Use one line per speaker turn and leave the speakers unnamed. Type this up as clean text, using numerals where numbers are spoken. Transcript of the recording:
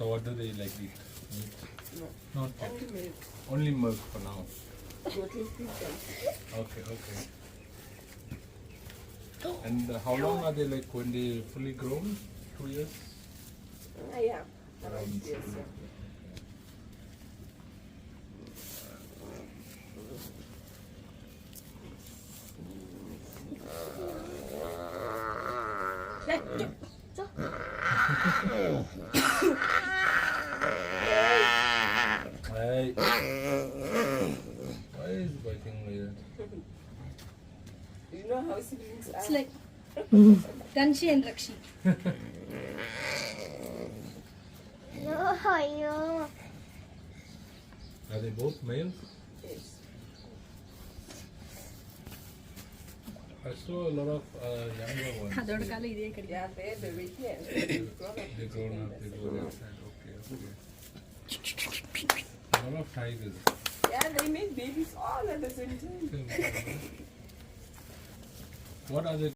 So what do they like eat? Meat?
No.
Not yet.
Only milk.
Only milk for now.
Goatly feed them.
Okay, okay. And how long are they like when they fully grown? 2 years?
Yeah. Around yes, yeah.
Hey. Why is it biting like that?
You know how siblings are.
It's like Kanshi and Rakshi.
Are they both males?
Yes.
I saw a lot of younger ones.
ಅದೊಡ ಕಾಲ ಇದೆ ಕಡೆ.
Yeah, they're very here. They've grown up.
They grown up, they go outside. Okay, okay. A lot of tigers.
Yeah, they make babies all at the same time.
What are they